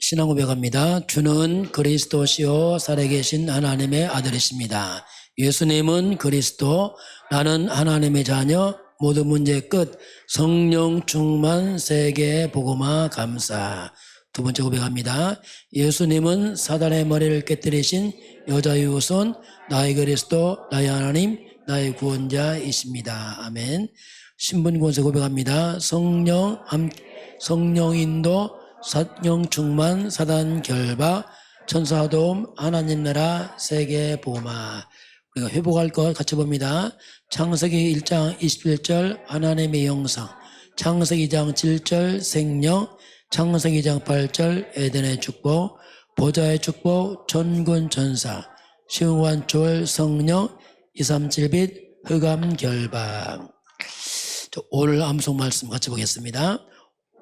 신앙 고백합니다. 주는 그리스도시요 살아계신 하나님의 아들이십니다. 예수님은 그리스도, 나는 하나님의 자녀, 모든 문제의 끝, 성령 충만 세계 복음화 감사. 두 번째 고백합니다. 예수님은 사단의 머리를 깨뜨리신 여자의 후손, 나의 그리스도, 나의 하나님, 나의 구원자이십니다. 아멘. 신분권세 고백합니다. 성령 인도, 사령 충만, 사단 결박, 천사 도움, 하나님 나라, 세계 복음화. 우리가 회복할 것 같이 봅니다. 창세기 1장 21절 하나님의 영상, 창세기 2장 7절 생명, 창세기 2장 8절 에덴의 축복, 보좌의 축복, 전군 전사, 시흥환초월 성령, 237빛 흑암 결박. 오늘 암송 말씀 같이 보겠습니다.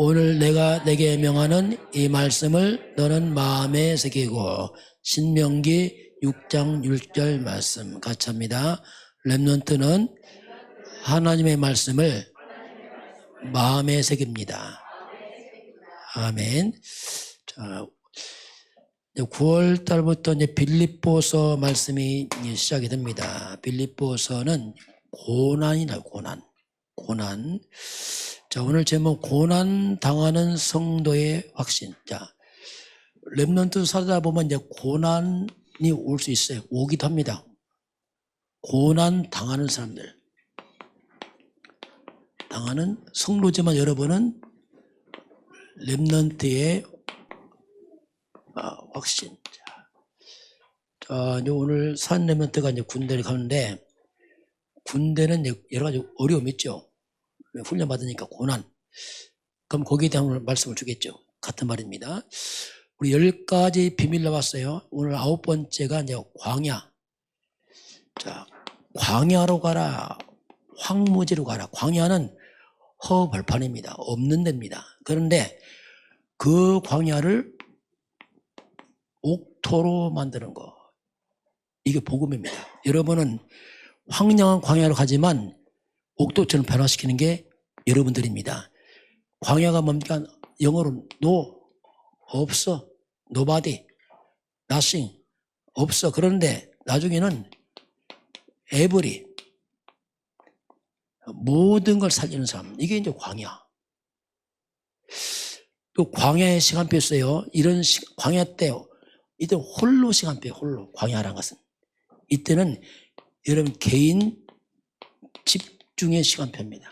오늘 내가 내게 명하는 이 말씀을 너는 마음에 새기고. 신명기 6장 6절 말씀 같이 합니다. 렘넌트는 하나님의 말씀을 마음에 새깁니다. 아멘. 자, 9월 달부터 이제 빌립보서 말씀이 시작이 됩니다. 빌립보서는 고난이다, 고난. 자, 오늘 제목 고난 당하는 성도의 확신. 자, 렘넌트 살다 보면 이제 고난이 올 수 있어요. 오기도 합니다. 고난 당하는 사람들. 당하는 성도지만 여러분은 렘넌트의 확신. 자, 이제 오늘 산 렘넌트가 이제 군대를 가는데, 군대는 여러 가지 어려움이 있죠. 훈련 받으니까 고난. 그럼 거기에 대한 말씀을 주겠죠. 같은 말입니다. 우리 10가지 비밀 나왔어요. 오늘 9번째가 이제 광야. 자, 광야로 가라. 황무지로 가라. 광야는 허벌판입니다. 없는 데입니다. 그런데 그 광야를 옥토로 만드는 거. 이게 복음입니다. 여러분은 황량한 광야로 가지만 옥토처럼 변화시키는 게 여러분들입니다. 광야가 뭡니까? 영어로 no, 없어, nobody, nothing, 없어. 그런데 나중에는 every, 모든 걸 살리는 사람. 이게 이제 광야. 또 광야의 시간표 있어요. 이런 광야 때 이때 홀로 시간표예요. 홀로. 광야라는 것은. 이때는 여러분 개인 집중의 시간표입니다.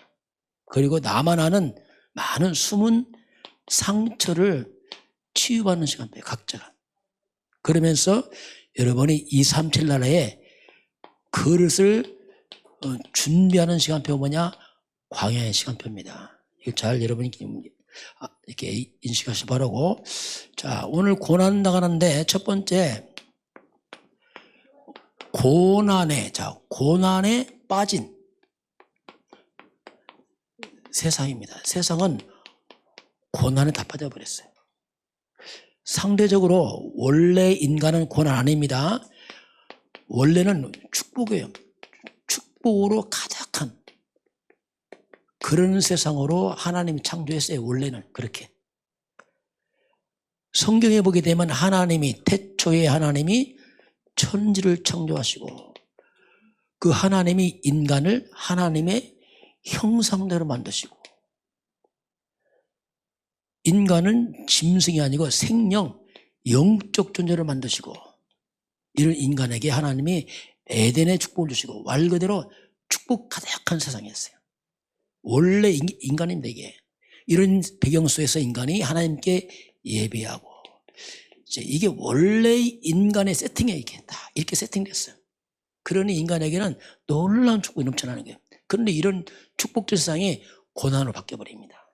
그리고 나만 아는 많은 숨은 상처를 치유받는 시간표예요. 각자가. 그러면서 여러분이 237 나라에 그릇을 준비하는 시간표가 뭐냐? 광야의 시간표입니다. 이걸 잘 여러분이 이렇게 인식하시 바라고. 자, 오늘 고난 나가는데 첫 번째 고난에 빠진 세상입니다. 세상은 고난에 다 빠져버렸어요. 상대적으로 원래 인간은 고난 아닙니다. 원래는 축복이에요. 축복으로 가득한 그런 세상으로 하나님이 창조했어요. 원래는 그렇게. 성경에 보게 되면 하나님이 태초에 하나님이 천지를 창조하시고 그 하나님이 인간을 하나님의 형상대로 만드시고 인간은 짐승이 아니고 생명, 영적 존재를 만드시고 이런 인간에게 하나님이 에덴의 축복을 주시고 말 그대로 축복 가득한 세상이었어요. 원래 인간인데 이런 배경 속에서 인간이 하나님께 예배하고 이게 원래 인간의 세팅이에요. 이게 다 이렇게 세팅됐어요. 그러니 인간에게는 놀라운 축복이 넘쳐나는 거예요. 그런데 이런 축복된 세상이 고난으로 바뀌어버립니다.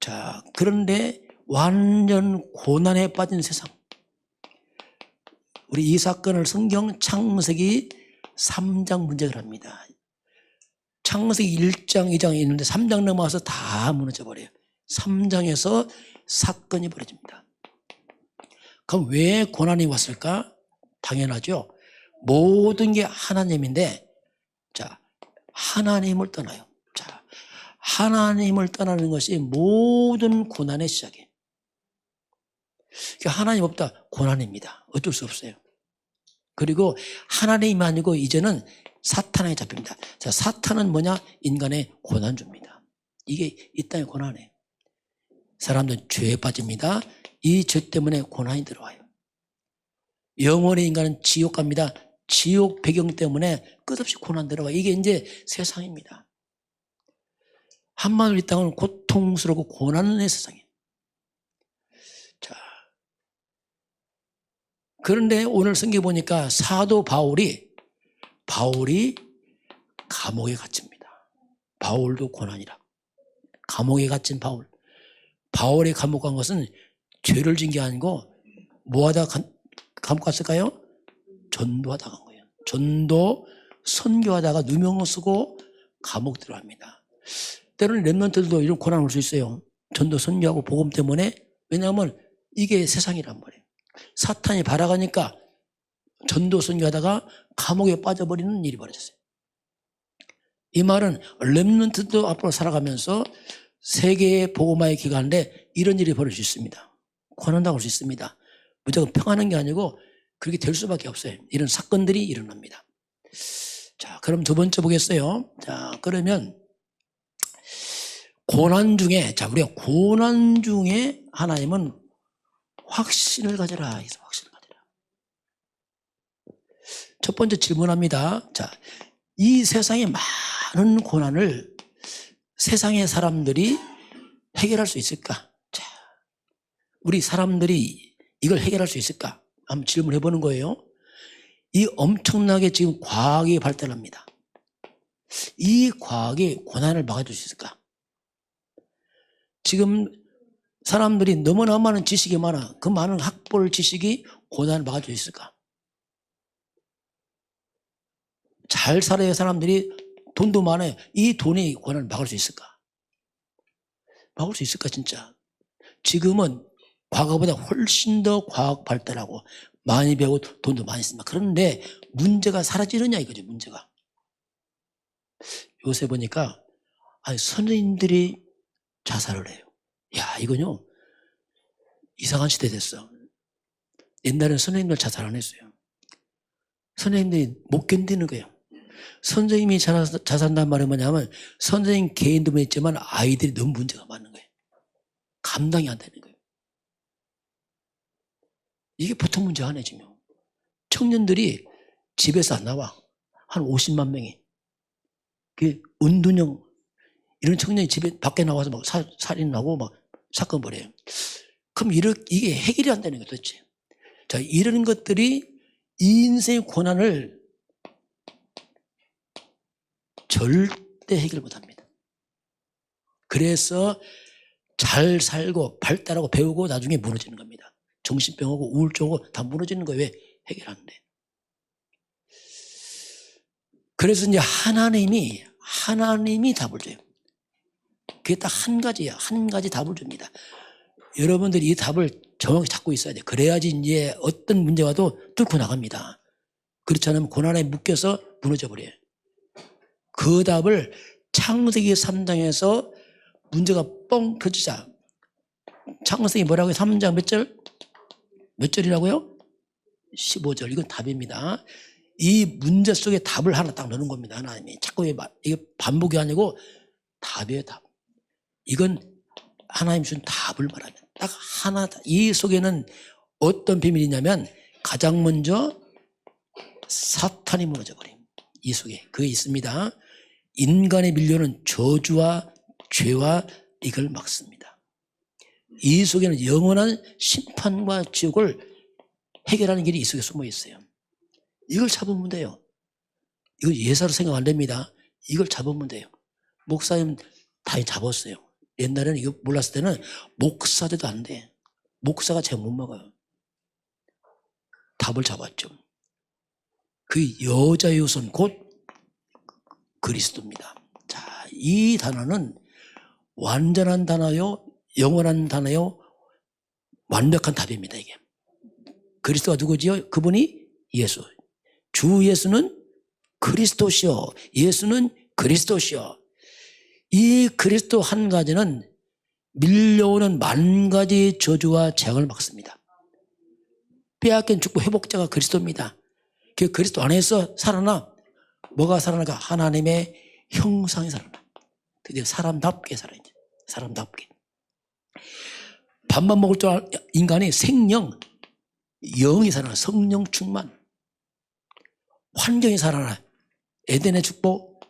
자, 그런데 완전 고난에 빠진 세상. 우리 이 사건을 성경 창세기 3장 문제를 합니다. 창세기 1장, 2장이 있는데 3장 넘어와서 다 무너져 버려요. 3장에서 사건이 벌어집니다. 그럼 왜 고난이 왔을까? 당연하죠. 모든 게 하나님인데, 자, 하나님을 떠나요. 자, 하나님을 떠나는 것이 모든 고난의 시작이에요. 하나님 없다. 고난입니다. 어쩔 수 없어요. 그리고 하나님이 아니고 이제는 사탄에게 잡힙니다. 자, 사탄은 뭐냐? 인간의 고난주입니다. 이게 이 땅의 고난이에요. 사람들은 죄에 빠집니다. 이 죄 때문에 고난이 들어와요. 영원히 인간은 지옥 갑니다. 지옥 배경 때문에 끝없이 고난 들어와요. 이게 이제 세상입니다. 한마디로 이 땅은 고통스럽고 고난의 세상이에요. 자, 그런데 오늘 성경 보니까 사도 바울이 감옥에 갇힙니다. 바울도 고난이라. 감옥에 갇힌 바울의 감옥 간 것은 죄를 진 게 아니고 뭐하다 감옥 갔을까요? 전도하다 간 거예요. 전도 선교하다가 누명 쓰고 감옥 들어갑니다. 때로는 렘넌트들도 이런 고난 올 수 있어요. 전도 선교하고 복음 때문에. 왜냐하면 이게 세상이란 말이에요. 사탄이 발아가니까 전도 선교하다가 감옥에 빠져버리는 일이 벌어졌어요. 이 말은 렘넌트도 앞으로 살아가면서 세계의 복음화의 기간인데 이런 일이 벌어질 수 있습니다. 고난당할 수 있습니다. 무조건 평안한 게 아니고 그렇게 될 수밖에 없어요. 이런 사건들이 일어납니다. 자, 그럼 두 번째 보겠어요. 자, 그러면 우리가 고난 중에 하나님은 확신을 가져라 해서 확신을 가져라. 첫 번째 질문합니다. 자, 이 세상에 많은 고난을 세상의 사람들이 해결할 수 있을까? 자, 우리 사람들이 이걸 해결할 수 있을까? 한번 질문해 보는 거예요. 이 엄청나게 지금 과학이 발달합니다. 이 과학이 고난을 막아줄 수 있을까? 지금 사람들이 너무나 많은 지식이 많아. 그 많은 학벌 지식이 고난을 막아줄 수 있을까? 잘 살아야 사람들이 돈도 많아요. 이 돈이 고난을 막을 수 있을까? 막을 수 있을까 진짜? 지금은 과거보다 훨씬 더 과학 발달하고 많이 배우고 돈도 많이 씁니다. 그런데 문제가 사라지느냐 이거죠. 문제가. 요새 보니까 선생님들이 자살을 해요. 야, 이건요 이상한 시대 됐어. 옛날에는 선생님들 자살 안 했어요. 선생님들이 못 견디는 거예요. 선생님이 자살한다는 말이 뭐냐면 선생님 개인도 있지만 아이들이 너무 문제가 많은 거예요. 감당이 안 되는 거예요. 이게 보통 문제가 아니에요. 지금 청년들이 집에서 안 나와. 한 50만 명이. 그 은둔형 이런 청년이 집에 밖에 나와서 막 살인하고 막 사건 벌여요. 그럼 이게 해결이 안 되는 거예요. 도대체. 자, 이런 것들이 인생의 고난을 절대 해결 못합니다. 그래서 잘 살고 발달하고 배우고 나중에 무너지는 겁니다. 정신병하고 우울증하고 다 무너지는 거예요. 왜? 해결하는데. 그래서 이제 하나님이 답을 줘요. 그게 딱 한 가지야. 한 가지 답을 줍니다. 여러분들이 이 답을 정확히 찾고 있어야 돼요. 그래야지 이제 어떤 문제가 와도 뚫고 나갑니다. 그렇지 않으면 고난에 묶여서 무너져 버려요. 그 답을 창세기 3장에서 문제가 뻥 터지자. 창세기 뭐라고요? 3장 몇 절? 몇 절이라고요? 15절. 이건 답입니다. 이 문제 속에 답을 하나 딱 넣는 겁니다. 하나님이. 자꾸 이게 반복이 아니고 답이에요. 답. 이건 하나님 준 답을 말하면 딱 하나. 이 속에는 어떤 비밀이 있냐면 가장 먼저 사탄이 무너져 버림. 이 속에 그게 있습니다. 인간의 밀려는 저주와 죄와 이걸 막습니다. 이 속에는 영원한 심판과 지옥을 해결하는 길이 이 속에 숨어 있어요. 이걸 잡으면 돼요. 이거 예사로 생각 안 됩니다. 이걸 잡으면 돼요. 목사님 다 잡았어요. 옛날에는 이거 몰랐을 때는 목사들도 안 돼. 목사가 잘 못 먹어요. 답을 잡았죠. 그 여자의 우선 곧 그리스도입니다. 자, 이 단어는 완전한 단어요, 영원한 단어요, 완벽한 답입니다. 이게 그리스도가 누구지요? 그분이 예수. 주 예수는 그리스도시요. 예수는 그리스도시요. 이 그리스도 한 가지는 밀려오는 만 가지 저주와 재앙을 막습니다. 빼앗긴 축복 회복자가 그리스도입니다. 그 그리스도 안에서 살아나 뭐가 살아나가? 하나님의 형상이 살아나. 드디어 사람답게 살아야 돼. 사람답게. 밥만 먹을 줄 인간이 생명, 영이 살아나. 성령 충만. 환경이 살아나. 에덴의 축복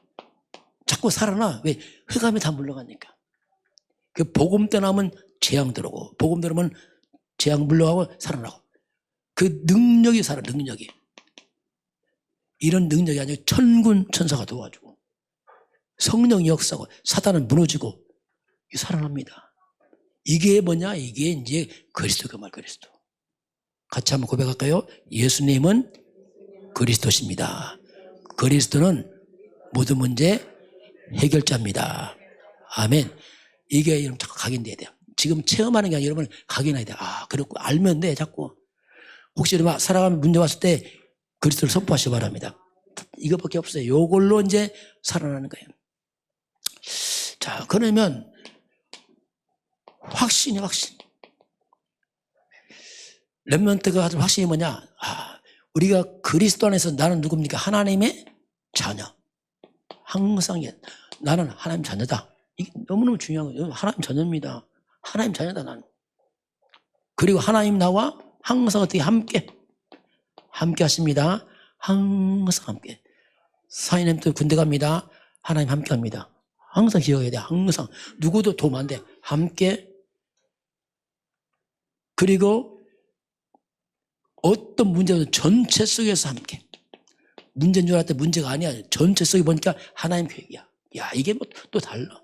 자꾸 살아나. 왜? 흑암이 다 물러가니까. 그 복음 떠나면 재앙 들어오고 복음 들어오면 재앙 물러가고 살아나고 그 능력이 살아. 능력이. 이런 능력이 아니고 천군 천사가 도와주고 성령이 역사하고 사단은 무너지고 살아납니다. 이게 뭐냐? 이게 이제 그리스도 그 말 그리스도. 같이 한번 고백할까요? 예수님은 그리스도십니다. 그리스도는 모든 문제 해결자입니다. 아멘. 이게 여러분 자꾸 각인돼야 돼요. 지금 체험하는 게 아니라 여러분 각인해야 돼요. 아, 그렇고 알면 돼 자꾸. 혹시 여러분 살아가면 문제 왔을 때 그리스도를 선포하시기 바랍니다. 이것밖에 없어요. 요걸로 이제 살아나는 거예요. 자, 그러면 확신이 확신. 렘넌트가 가진 확신이 뭐냐? 아, 우리가 그리스도 안에서 나는 누굽니까? 하나님의 자녀. 항상 나는 하나님 자녀다. 이게 너무너무 중요한 거예요. 하나님 자녀입니다. 하나님 자녀다 나는. 그리고 하나님 나와 항상 어떻게 함께 하십니다. 항상 함께. 사인님도 군대 갑니다. 하나님 함께 합니다. 항상 기억해야 돼. 항상. 누구도 도움 안 돼. 함께. 그리고 어떤 문제도 전체 속에서 함께. 문제인 줄 알았더니 문제가 아니야. 전체 속에 보니까 하나님 계획이야. 야, 이게 뭐 또 달라.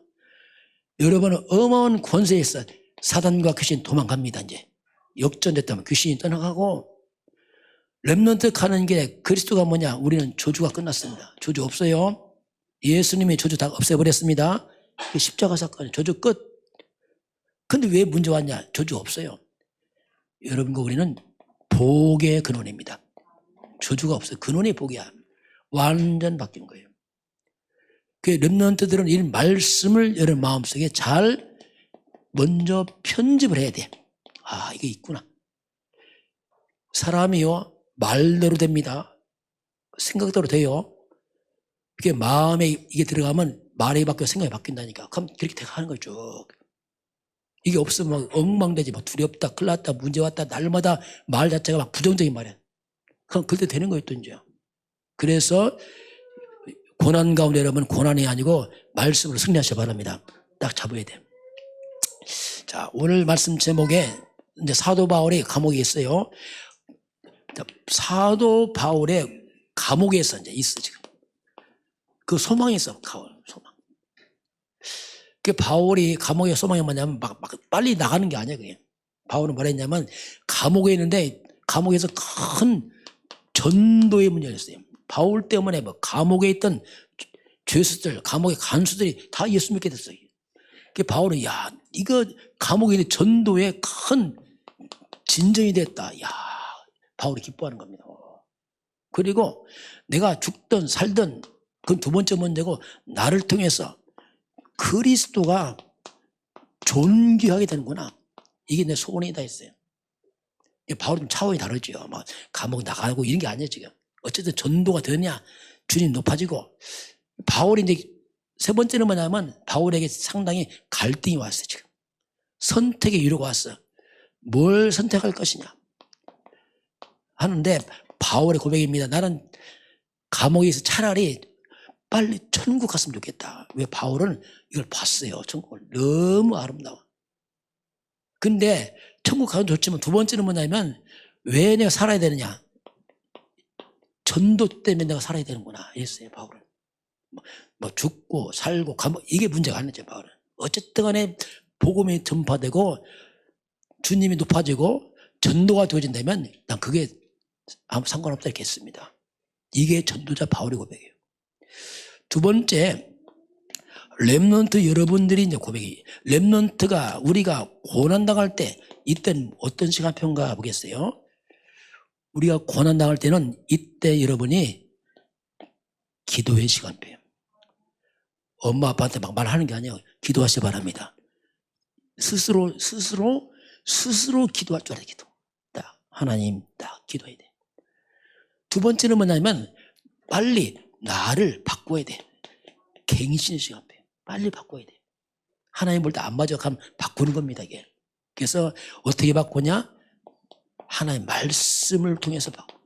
여러분은 어마어마한 권세에 있어. 사단과 귀신 도망갑니다. 이제 역전됐다면 귀신이 떠나가고 렘넌트 가는 길에 그리스도가 뭐냐? 우리는 저주가 끝났습니다. 저주 없어요. 예수님이 저주 다 없애버렸습니다. 십자가 사건 저주 끝. 근데 왜 문제 왔냐? 저주 없어요. 여러분과 우리는 복의 근원입니다. 저주가 없어요. 근원이 복이야. 완전 바뀐 거예요. 그 렘넌트들은 이 말씀을 여러분 마음속에 잘 먼저 편집을 해야 돼. 아, 이게 있구나. 사람이요 말대로 됩니다. 생각대로 돼요. 이게 마음에 이게 들어가면 말이 바뀌어 생각이 바뀐다니까. 그럼 그렇게 하는 거죠. 이게 없으면 막 엉망되지. 막 두렵다, 큰일 났다, 문제 왔다, 날마다 말 자체가 막 부정적인 말이야. 그럼 그때 되는 거예요, 또 이제. 그래서 고난 가운데 여러분 고난이 아니고 말씀으로 승리하셔 바랍니다. 딱 잡아야 돼요. 자, 오늘 말씀 제목에 이제 사도 바울이 감옥에 있어요. 사도 바울의 감옥에서 이제 있어 지금. 그 소망이 있어, 소망. 그 바울이 감옥의 소망이 뭐냐면 막 빨리 나가는 게 아니야, 그게. 바울은 뭐라 했냐면 감옥에 있는데 감옥에서 큰 전도의 문제가 있어요. 바울 때문에 뭐 감옥에 있던 죄수들, 감옥의 간수들이 다 예수 믿게 됐어요. 그 바울은 야, 이거 감옥에 있는 전도에 큰 진전이 됐다. 야, 바울이 기뻐하는 겁니다. 그리고 내가 죽든 살든 그건 두 번째 문제고 나를 통해서 그리스도가 존귀하게 되는구나. 이게 내 소원이다 했어요. 바울은 좀 차원이 다르죠. 막 감옥 나가고 이런 게 아니에요 지금. 어쨌든 전도가 되냐, 주님 높아지고. 바울이 이제 세 번째는 뭐냐면 바울에게 상당히 갈등이 왔어요 지금. 선택의 유로가 왔어. 뭘 선택할 것이냐 하는데 바울의 고백입니다. 나는 감옥에 있어 차라리 빨리 천국 갔으면 좋겠다. 왜? 바울은 이걸 봤어요. 천국을. 너무 아름다워. 근데 천국 가면 좋지만 두 번째는 뭐냐면 왜 내가 살아야 되느냐. 전도 때문에 내가 살아야 되는구나 했어요 바울은. 뭐 죽고 살고 감옥 이게 문제가 아니죠 바울은. 어쨌든 간에 복음이 전파되고 주님이 높아지고 전도가 되어진다면 난 그게 아무 상관없다 이렇게 했습니다. 이게 전도자 바울의 고백이에요. 두 번째, 렘넌트 여러분들이 이제 고백이, 렘넌트가 우리가 고난당할 때 이때는 어떤 시간표인가 보겠어요. 우리가 고난당할 때는 이때 여러분이 기도의 시간표예요. 엄마 아빠한테 막 말하는 게 아니에요. 기도하시 바랍니다. 스스로 기도할 줄 알아요. 기도. 하나님 딱 기도해야 돼. 두 번째는 뭐냐면 빨리 나를 바꿔야 돼. 갱신의 시간 빼. 빨리 바꿔야 돼. 하나님 볼 때 안 맞아 가면 바꾸는 겁니다, 이게. 그래서 어떻게 바꾸냐? 하나님 말씀을 통해서 바꿔.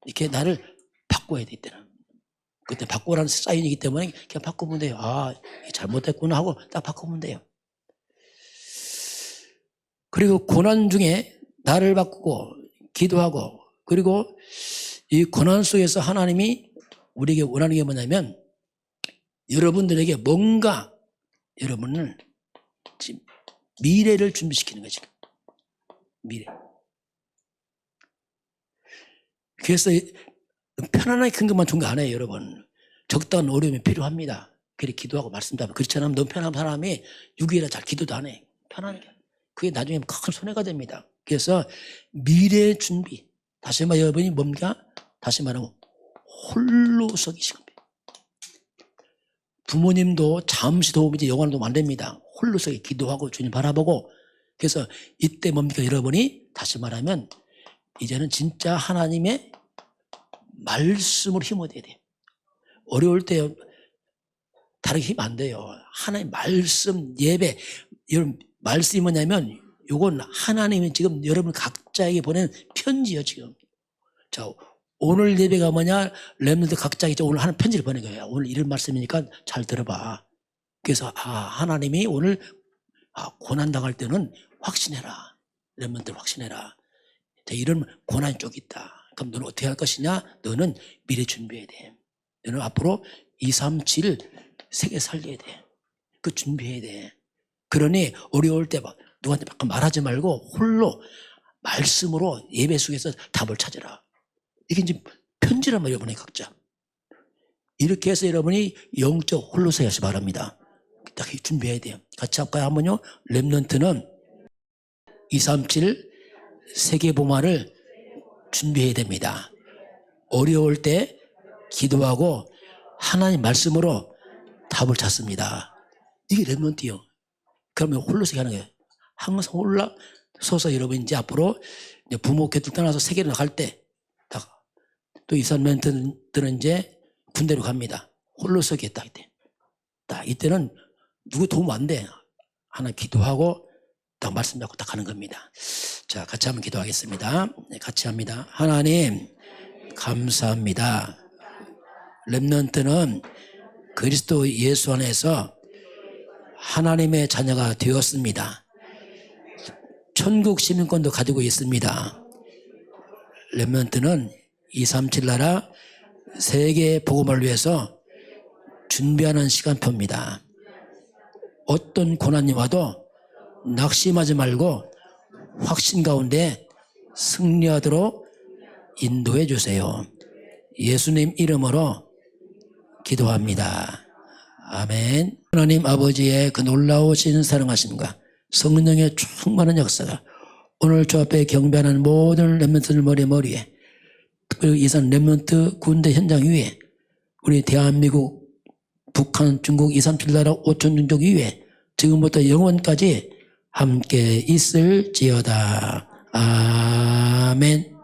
이렇게 나를 바꿔야 돼, 이때는. 그때 바꾸라는 사인이기 때문에 그냥 바꾸면 돼요. 아, 잘못했구나 하고 딱 바꾸면 돼요. 그리고 고난 중에 나를 바꾸고 기도하고, 그리고 이 고난 속에서 하나님이 우리에게 원하는 게 뭐냐면 여러분들에게 뭔가 여러분을 지금 미래를 준비시키는 거지. 미래. 그래서 편안하게 큰 것만 좋은 거 안 해요, 여러분. 적당한 어려움이 필요합니다. 그래 기도하고 말씀하면. 그렇지 않으면 너무 편한 사람이 6일이나 잘 기도도 안 해. 편안하게. 그게 나중에 큰 손해가 됩니다. 그래서 미래 준비. 다시 말해 여러분이 뭔가 다시 말하면 홀로 서기 시간. 부모님도 잠시 도움이지 영원한 도움 안 됩니다. 홀로 서기 기도하고 주님 바라보고. 그래서 이때 뭡니까 여러분이 다시 말하면 이제는 진짜 하나님의 말씀으로 힘을 얻어야 돼요. 어려울 때 다르게 힘 안 돼요. 하나님 말씀 예배. 여러분 말씀이 뭐냐면 이건 하나님이 지금 여러분 각자에게 보낸 편지예요 지금. 자 오늘 예배가 뭐냐? 렘넌트 각자에게 오늘 하는 편지를 보낸 거예요. 오늘 이런 말씀이니까 잘 들어봐. 그래서 하나님이 오늘 고난당할 때는 확신해라. 렘넌트 확신해라. 자, 이런 고난 쪽이 있다. 그럼 너는 어떻게 할 것이냐? 너는 미래 준비해야 돼. 너는 앞으로 2, 3, 7 세계 살려야 돼. 그 준비해야 돼. 그러니 어려울 때 막 누구한테 막 말하지 말고 홀로 말씀으로 예배 속에서 답을 찾으라. 이게 이제 편지란 말이에요, 여러분의 각자. 이렇게 해서 여러분이 영적 홀로서 하시 바랍니다. 딱 준비해야 돼요. 같이 할까요? 한번요. 렘넌트는 237 세계복음화를 준비해야 됩니다. 어려울 때 기도하고 하나님 말씀으로 답을 찾습니다. 이게 렘넌트요. 그러면 홀로서 하는 거예요. 항상 올라서서 여러분 이제 앞으로 부모 곁을 떠나서 세계로 나갈 때 또 이 렘넌트들은 이제 군대로 갑니다. 홀로서 겠다 이때. 딱 이때는 누구 도움 안 돼. 하나 기도하고 딱 말씀 잡고 딱 가는 겁니다. 자, 같이 한번 기도하겠습니다. 네, 같이 합니다. 하나님 감사합니다. 렘넌트는 그리스도 예수 안에서 하나님의 자녀가 되었습니다. 천국 시민권도 가지고 있습니다. 렘넌트는 237 나라 세계 복음을 위해서 준비하는 시간표입니다. 어떤 고난이 와도 낙심하지 말고 확신 가운데 승리하도록 인도해 주세요. 예수님 이름으로 기도합니다. 아멘. 하나님 아버지의 그 놀라우신 사랑하심과 성령의 충만한 역사가 오늘 주 앞에 경배하는 모든 렘넌트들 머리에 그리고 이산 렘넌트 군대 현장 위에 우리 대한민국, 북한, 중국 237 나라 5천 민족 위에 지금부터 영원까지 함께 있을지어다. 아멘.